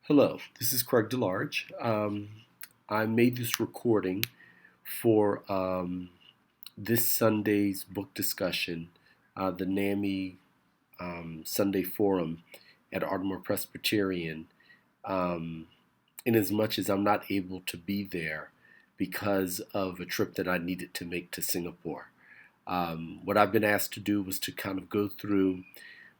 Hello, this is Craig DeLarge. I made this recording for this Sunday's book discussion, the NAMI Sunday Forum at Ardmore Presbyterian, in as much as I'm not able to be there because of a trip that I needed to make to Singapore. What I've been asked to do was to kind of go through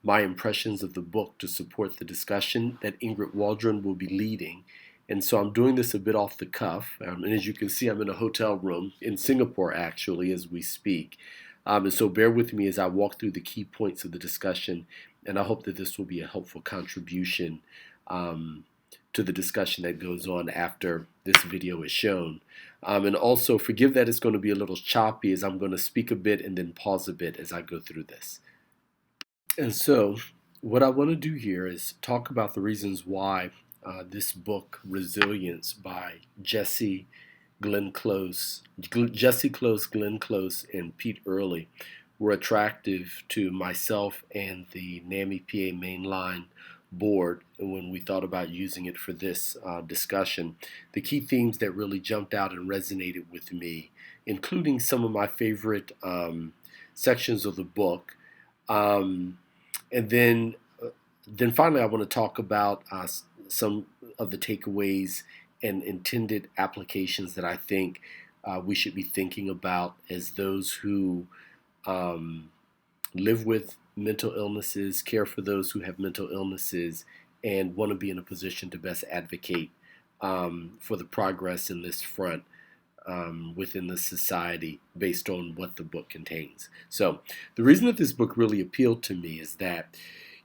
my impressions of the book to support the discussion that Ingrid Waldron will be leading. And so I'm doing this a bit off the cuff. And as you can see, I'm in a hotel room in Singapore, actually, as we speak. And so bear with me as I walk through the key points of the discussion. And I hope that this will be a helpful contribution to the discussion that goes on after this video is shown. And also forgive that it's going to be a little choppy as I'm going to speak a bit and then pause a bit as I go through this. And so, what I want to do here is talk about the reasons why this book, Resilience by Jesse Close, Glenn Close, and Pete Early, were attractive to myself and the NAMI PA Mainline board when we thought about using it for this discussion. The key themes that really jumped out and resonated with me, including some of my favorite sections of the book. And then finally, I want to talk about some of the takeaways and intended applications that I think we should be thinking about as those who live with mental illnesses, care for those who have mental illnesses, and want to be in a position to best advocate for the progress in this front within the society based on what the book contains. So the reason that this book really appealed to me is that,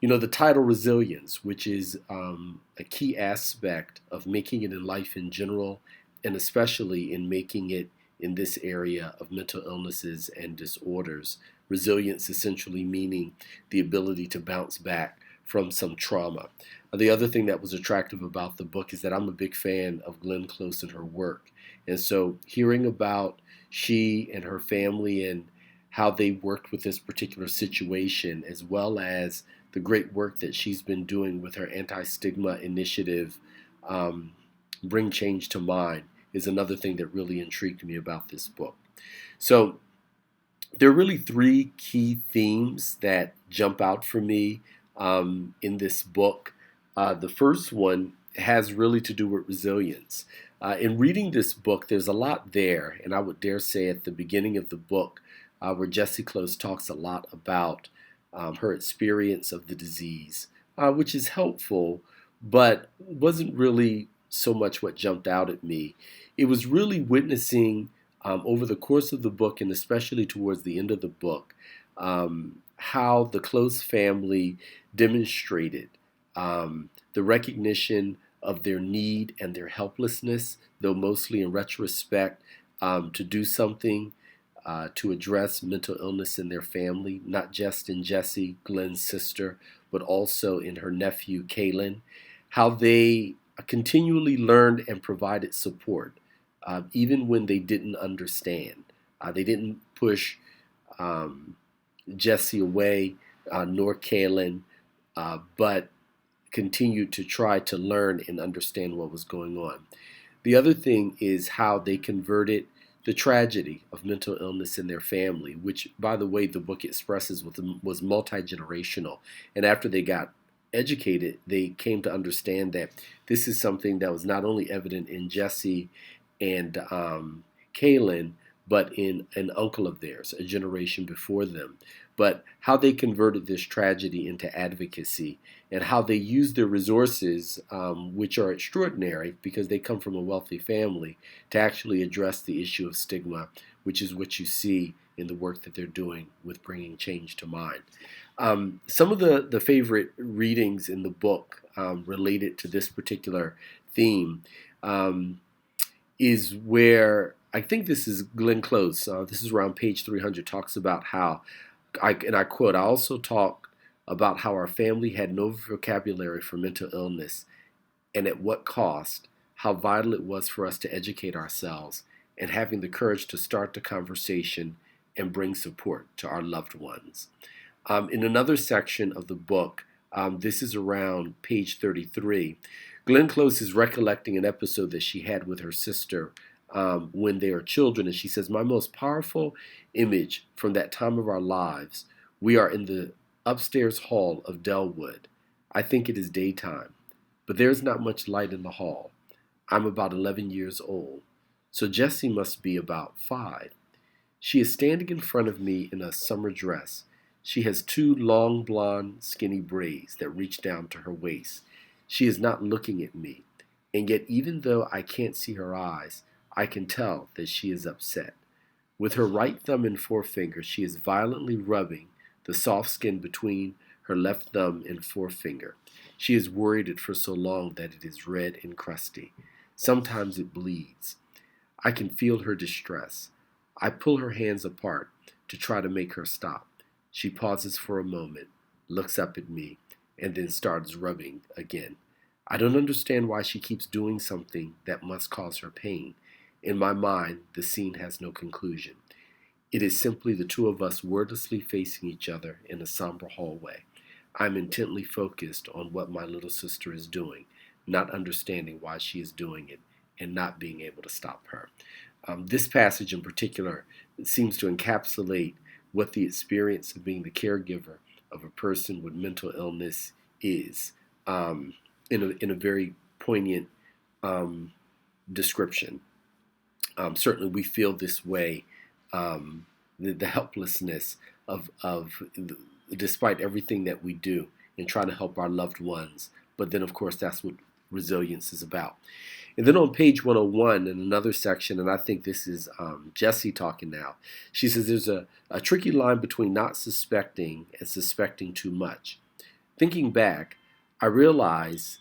the title Resilience, which is a key aspect of making it in life in general, and especially in making it in this area of mental illnesses and disorders. Resilience essentially meaning the ability to bounce back from some trauma. The other thing that was attractive about the book is that I'm a big fan of Glenn Close and her work. And so hearing about she and her family and how they worked with this particular situation, as well as the great work that she's been doing with her anti-stigma initiative, Bring Change to Mind, is another thing that really intrigued me about this book. So there are really three key themes that jump out for me in this book. The first one has really to do with resilience. In reading this book, there's a lot there, and I would dare say at the beginning of the book, where Jessie Close talks a lot about her experience of the disease, which is helpful, but wasn't really so much what jumped out at me. It was really witnessing over the course of the book, and especially towards the end of the book, how the Close family demonstrated the recognition of their need and their helplessness, though mostly in retrospect, to do something to address mental illness in their family, not just in Jessie, Glenn's sister, but also in her nephew, Kaylin. How they continually learned and provided support, even when they didn't understand. They didn't push Jessie away, nor Kaylin, but continued to try to learn and understand what was going on. The other thing is how they converted the tragedy of mental illness in their family, which, by the way, the book expresses was multi-generational. And after they got educated, they came to understand that this is something that was not only evident in Jessie and Kaylin, but in an uncle of theirs, a generation before them. But how they converted this tragedy into advocacy, and how they used their resources, which are extraordinary because they come from a wealthy family, to actually address the issue of stigma, which is what you see in the work that they're doing with Bringing Change to Mind. Some of the favorite readings in the book related to this particular theme is where, I think this is Glenn Close, this is around page 300, talks about how, and I quote, "I also talk about how our family had no vocabulary for mental illness and at what cost, how vital it was for us to educate ourselves and having the courage to start the conversation and bring support to our loved ones." In another section of the book, This is around page 33. Glenn Close is recollecting an episode that she had with her sister when they are children, and she says, "My most powerful image from that time of our lives, we are in the upstairs hall of Delwood. I think it is daytime, but there is not much light in the hall. I'm about 11 years old, so Jessie must be about 5. She is standing in front of me in a summer dress. She has 2 long blonde skinny braids that reach down to her waist. She is not looking at me, and yet even though I can't see her eyes, I can tell that she is upset. With her right thumb and forefinger, she is violently rubbing the soft skin between her left thumb and forefinger. She has worried it for so long that it is red and crusty. Sometimes it bleeds. I can feel her distress. I pull her hands apart to try to make her stop. She pauses for a moment, looks up at me, and then starts rubbing again. I don't understand why she keeps doing something that must cause her pain. In my mind, the scene has no conclusion. It is simply the two of us wordlessly facing each other in a somber hallway. I'm intently focused on what my little sister is doing, not understanding why she is doing it, and not being able to stop her." This passage in particular seems to encapsulate what the experience of being the caregiver of a person with mental illness is, in a very poignant description. Certainly we feel this way, the helplessness of despite everything that we do in trying to help our loved ones. But then, of course, that's what resilience is about. And then on page 101 in another section, and I think this is Jessie talking now, she says there's a tricky line between not suspecting and suspecting too much. Thinking back, I realize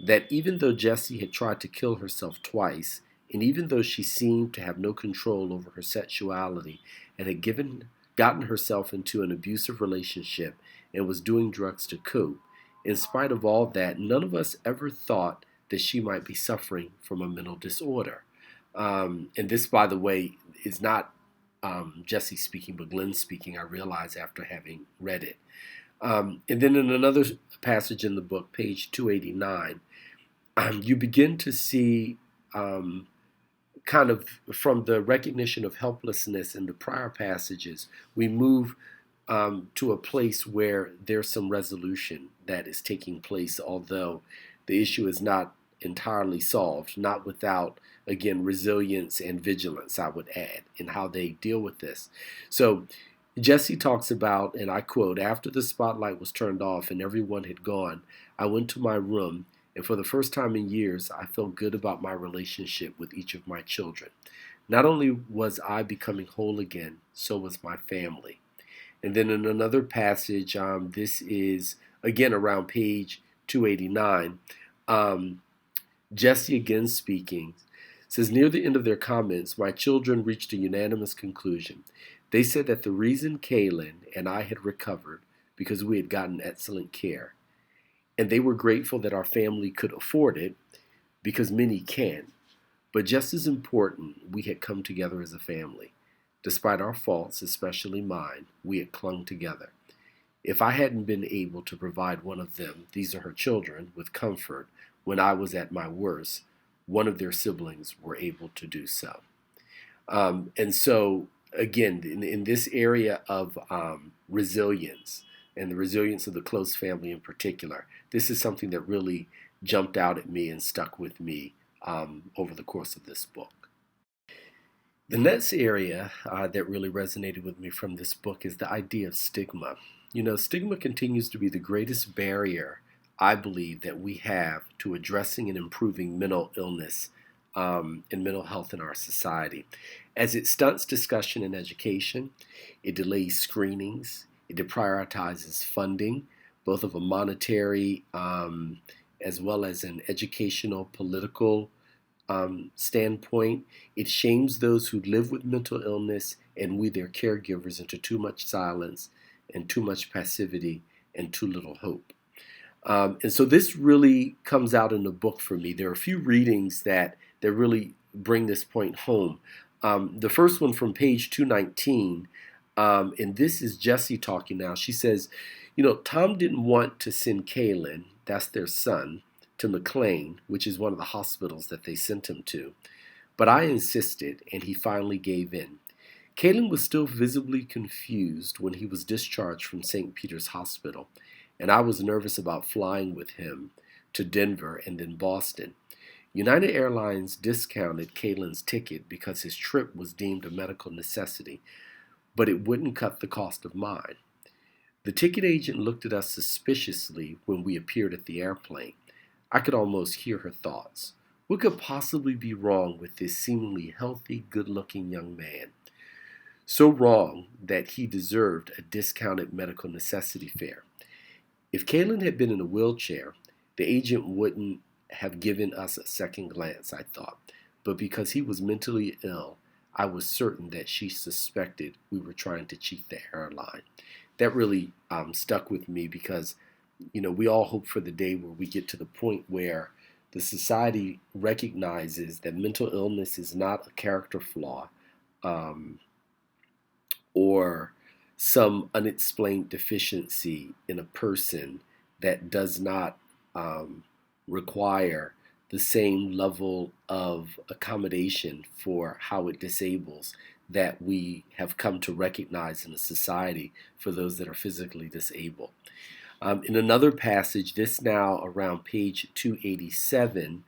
that even though Jessie had tried to kill herself twice, and even though she seemed to have no control over her sexuality and had gotten herself into an abusive relationship and was doing drugs to cope, in spite of all that, none of us ever thought that she might be suffering from a mental disorder. And this, by the way, is not Jessie speaking, but Glenn speaking, I realized after having read it. And then in another passage in the book, page 289, you begin to see kind of from the recognition of helplessness in the prior passages, we move to a place where there's some resolution that is taking place, although the issue is not entirely solved, not without, again, resilience and vigilance, I would add, in how they deal with this. So Jessie talks about, and I quote, "After the spotlight was turned off and everyone had gone, I went to my room, and for the first time in years, I felt good about my relationship with each of my children. Not only was I becoming whole again, so was my family." And then in another passage, this is again around page 289, Jessie again speaking, says, "Near the end of their comments, my children reached a unanimous conclusion. They said that the reason Kaylin and I had recovered because we had gotten excellent care. And they were grateful that our family could afford it, because many can't. But just as important, we had come together as a family. Despite our faults, especially mine, we had clung together. If I hadn't been able to provide one of them," these are her children, "with comfort when I was at my worst, one of their siblings were able to do so." And so, again, in this area of resilience, and the resilience of the Close family in particular, this is something that really jumped out at me and stuck with me over the course of this book. The next area that really resonated with me from this book is the idea of stigma. You know, stigma continues to be the greatest barrier, I believe, that we have to addressing and improving mental illness and mental health in our society. As it stunts discussion and education, it delays screenings, it deprioritizes funding, both of a monetary as well as an educational, political standpoint. It shames those who live with mental illness and we, their caregivers, into too much silence and too much passivity and too little hope. And so this really comes out in the book for me. There are a few readings that really bring this point home. The first one from page 219, and this is Jessie talking now. She says, Tom didn't want to send Kalen, that's their son, to McLean, which is one of the hospitals that they sent him to. But I insisted, and he finally gave in. Kalen was still visibly confused when he was discharged from St. Peter's Hospital, and I was nervous about flying with him to Denver and then Boston. United Airlines discounted Kalen's ticket because his trip was deemed a medical necessity, but it wouldn't cut the cost of mine. The ticket agent looked at us suspiciously when we appeared at the airplane. I could almost hear her thoughts. What could possibly be wrong with this seemingly healthy, good-looking young man? So wrong that he deserved a discounted medical necessity fare. If Kalen had been in a wheelchair, the agent wouldn't have given us a second glance, I thought. But because he was mentally ill, I was certain that she suspected we were trying to cheat the airline. That really stuck with me because, we all hope for the day where we get to the point where the society recognizes that mental illness is not a character flaw or some unexplained deficiency in a person that does not require the same level of accommodation for how it disables that we have come to recognize in a society for those that are physically disabled. In another passage, this now around page 287,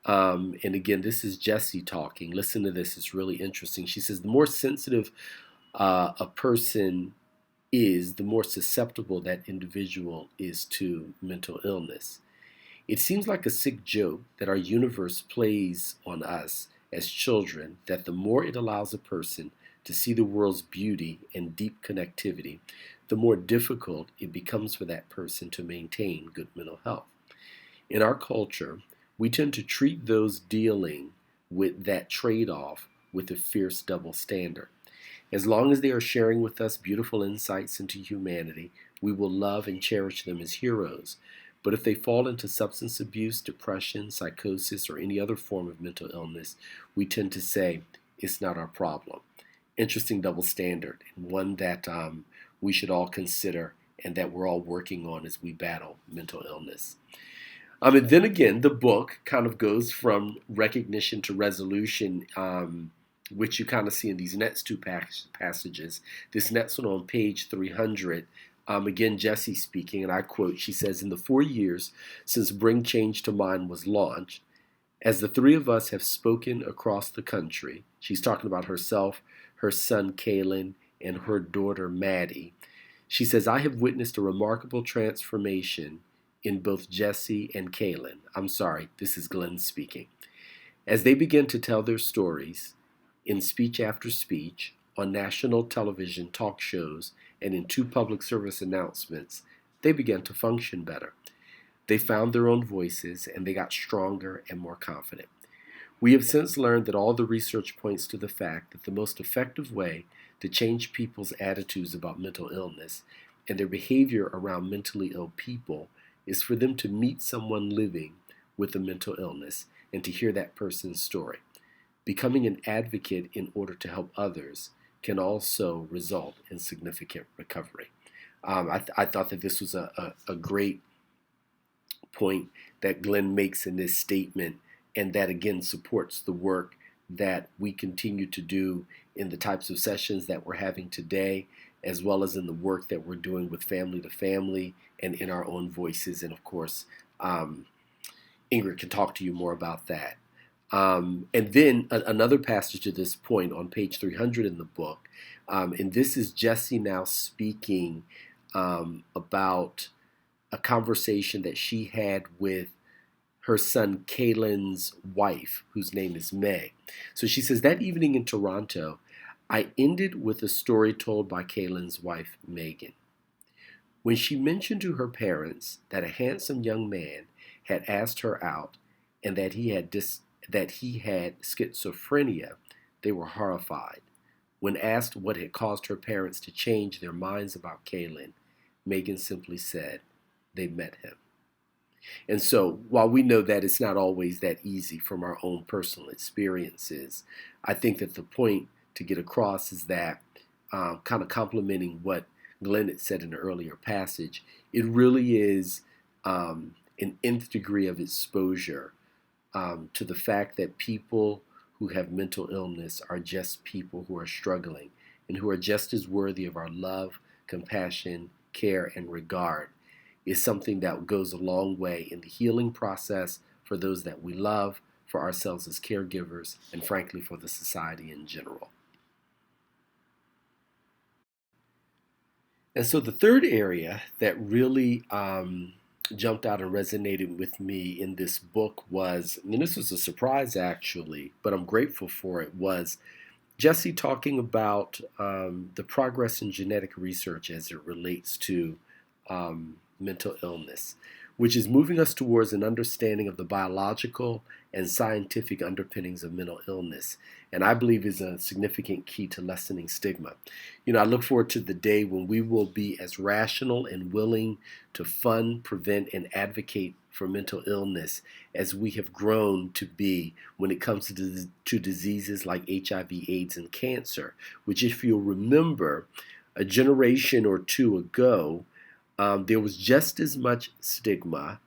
and again, this is Jessie talking. Listen to this, it's really interesting. She says, the more sensitive a person is, the more susceptible that individual is to mental illness. It seems like a sick joke that our universe plays on us as children, that the more it allows a person to see the world's beauty and deep connectivity, the more difficult it becomes for that person to maintain good mental health. In our culture, we tend to treat those dealing with that trade-off with a fierce double standard. As long as they are sharing with us beautiful insights into humanity, we will love and cherish them as heroes. But if they fall into substance abuse, depression, psychosis, or any other form of mental illness, we tend to say, it's not our problem. Interesting double standard, and one that we should all consider and that we're all working on as we battle mental illness. And then again, the book kind of goes from recognition to resolution, which you kind of see in these next two passages. This next one on page 300, again, Jessie speaking, and I quote, she says, in the 4 years since Bring Change to Mind was launched, as the three of us have spoken across the country, she's talking about herself, her son Kalen, and her daughter Maddie. She says, I have witnessed a remarkable transformation in both Jessie and Kalen. I'm sorry, this is Glenn speaking. As they began to tell their stories in speech after speech, on national television talk shows, and in 2 public service announcements, they began to function better. They found their own voices, and they got stronger and more confident. We have since learned that all the research points to the fact that the most effective way to change people's attitudes about mental illness and their behavior around mentally ill people is for them to meet someone living with a mental illness and to hear that person's story. Becoming an advocate in order to help others can also result in significant recovery. I thought that this was a great point that Glenn makes in this statement, and that again supports the work that we continue to do in the types of sessions that we're having today, as well as in the work that we're doing with Family to Family and in our own voices. And of course, Ingrid can talk to you more about that. And then another passage to this point on page 300 in the book, and this is Jessie now speaking about a conversation that she had with her son Kalen's wife, whose name is Meg. So she says, that evening in Toronto, I ended with a story told by Kalen's wife, Megan. When she mentioned to her parents that a handsome young man had asked her out and that he had schizophrenia, they were horrified. When asked what had caused her parents to change their minds about Kalen, Megan simply said, they met him. And so while we know that it's not always that easy from our own personal experiences, I think that the point to get across is that kind of complementing what Glenn had said in an earlier passage, it really is an nth degree of exposure to the fact that people who have mental illness are just people who are struggling and who are just as worthy of our love, compassion, care, and regard is something that goes a long way in the healing process for those that we love, for ourselves as caregivers, and frankly for the society in general. And so the third area that really jumped out and resonated with me in this book was, and this was a surprise actually, but I'm grateful for it, was Jesse talking about the progress in genetic research as it relates to mental illness, which is moving us towards an understanding of the biological and scientific underpinnings of mental illness, and I believe is a significant key to lessening stigma. I look forward to the day when we will be as rational and willing to fund, prevent, and advocate for mental illness as we have grown to be when it comes to diseases like HIV, AIDS, and cancer, which, if you'll remember, a generation or two ago, there was just as much stigma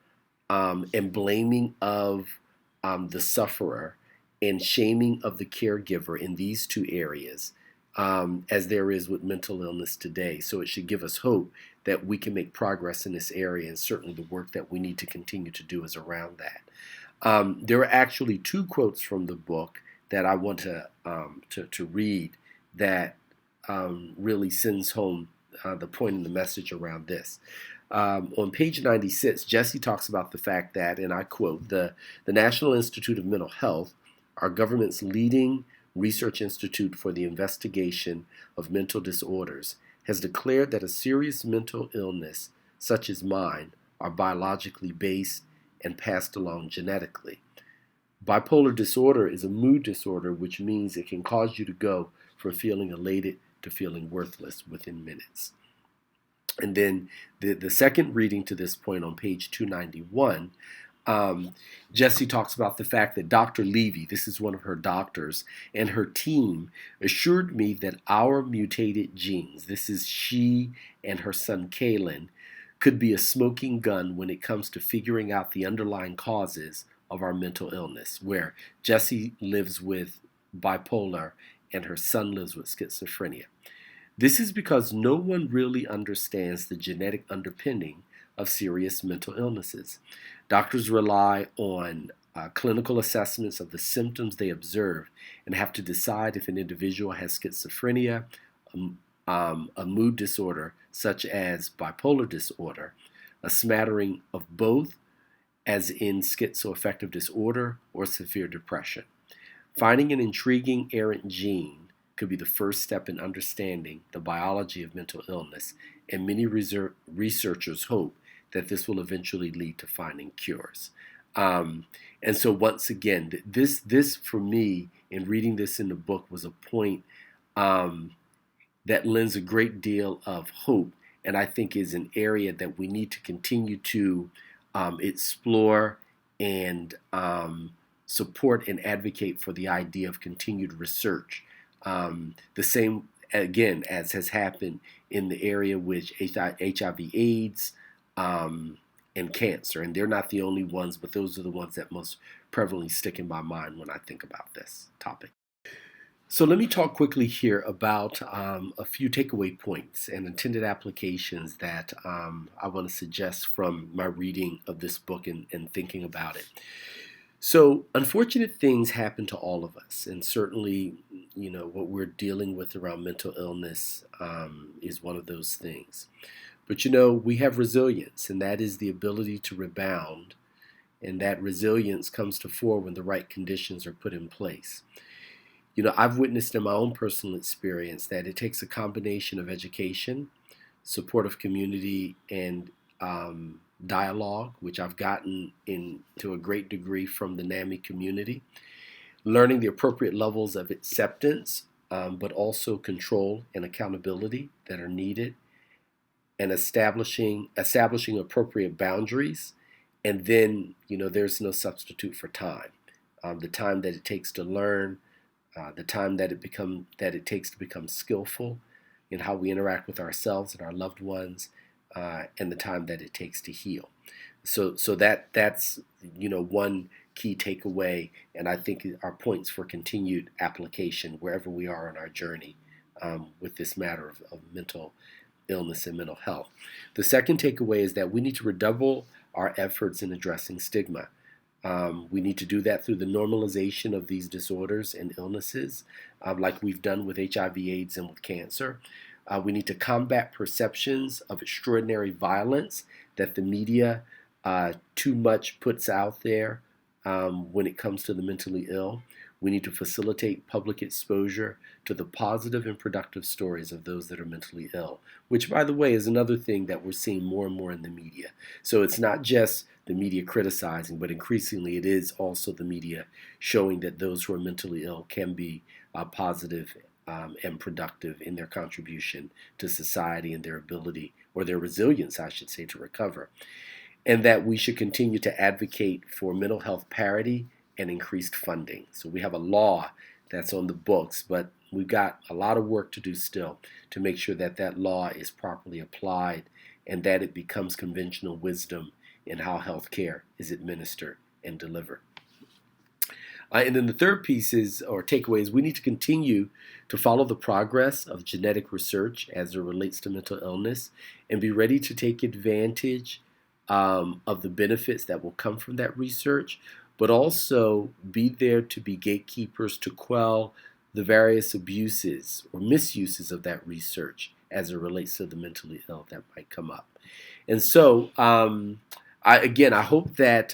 and blaming of the sufferer and shaming of the caregiver in these two areas as there is with mental illness today. So it should give us hope that we can make progress in this area, and certainly the work that we need to continue to do is around that. There are actually two quotes from the book that I want to read that really sends home the point and the message around this. On page 96, Jesse talks about the fact that, and I quote, the National Institute of Mental Health, our government's leading research institute for the investigation of mental disorders, has declared that a serious mental illness, such as mine, are biologically based and passed along genetically. Bipolar disorder is a mood disorder, which means it can cause you to go from feeling elated to feeling worthless within minutes. And then the second reading to this point on page 291, Jessie talks about the fact that Dr. Levy, this is one of her doctors, and her team assured me that our mutated genes, this is she and her son Kalen, could be a smoking gun when it comes to figuring out the underlying causes of our mental illness, where Jessie lives with bipolar and her son lives with schizophrenia. This is because no one really understands the genetic underpinning of serious mental illnesses. Doctors rely on clinical assessments of the symptoms they observe and have to decide if an individual has schizophrenia, a mood disorder such as bipolar disorder, a smattering of both, as in schizoaffective disorder or severe depression. Finding an intriguing errant gene could be the first step in understanding the biology of mental illness, and many researchers hope that this will eventually lead to finding cures. And so once again, this for me, in reading this in the book, was a point that lends a great deal of hope, and I think is an area that we need to continue to explore and support and advocate for the idea of continued research. The same, again, as has happened in the area with HIV/AIDS and cancer. And they're not the only ones, but those are the ones that most prevalently stick in my mind when I think about this topic. So let me talk quickly here about a few takeaway points and intended applications that I want to suggest from my reading of this book and thinking about it. So unfortunate things happen to all of us, and certainly, what we're dealing with around mental illness is one of those things. But we have resilience, and that is the ability to rebound, and that resilience comes to fore when the right conditions are put in place. I've witnessed in my own personal experience that it takes a combination of education, supportive community, and dialogue, which I've gotten to a great degree from the NAMI community, learning the appropriate levels of acceptance, but also control and accountability that are needed, and establishing appropriate boundaries. And then, there's no substitute for time. The time that it takes to learn, the time that it takes to become skillful, in how we interact with ourselves and our loved ones, and the time that it takes to heal. So that's one key takeaway, and I think are points for continued application wherever we are on our journey with this matter of mental illness and mental health. The second takeaway is that we need to redouble our efforts in addressing stigma. We need to do that through the normalization of these disorders and illnesses, like we've done with HIV/AIDS and with cancer. We need to combat perceptions of extraordinary violence that the media too much puts out there when it comes to the mentally ill. We need to facilitate public exposure to the positive and productive stories of those that are mentally ill, which, by the way, is another thing that we're seeing more and more in the media. So it's not just the media criticizing, but increasingly it is also the media showing that those who are mentally ill can be positive and productive in their contribution to society and their ability, or their resilience, I should say, to recover. And that we should continue to advocate for mental health parity and increased funding. So we have a law that's on the books, but we've got a lot of work to do still to make sure that that law is properly applied and that it becomes conventional wisdom in how health care is administered and delivered. And then the third piece is, or takeaway is, we need to continue to follow the progress of genetic research as it relates to mental illness and be ready to take advantage of the benefits that will come from that research, but also be there to be gatekeepers to quell the various abuses or misuses of that research as it relates to the mentally ill that might come up. And so, I hope that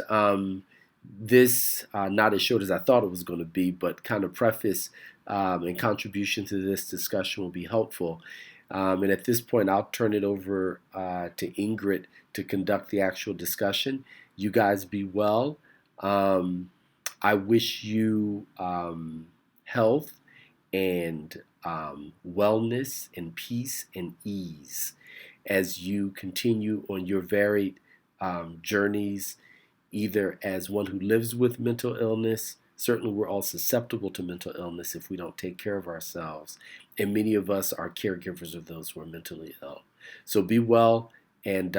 this, not as short as I thought it was going to be, but kind of preface and contribution to this discussion will be helpful. And at this point, I'll turn it over to Ingrid to conduct the actual discussion. You guys be well. I wish you health and wellness and peace and ease as you continue on your varied journeys, either as one who lives with mental illness. Certainly we're all susceptible to mental illness if we don't take care of ourselves. And many of us are caregivers of those who are mentally ill. So be well and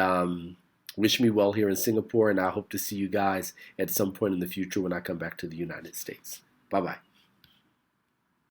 wish me well here in Singapore. And I hope to see you guys at some point in the future when I come back to the United States. Bye-bye.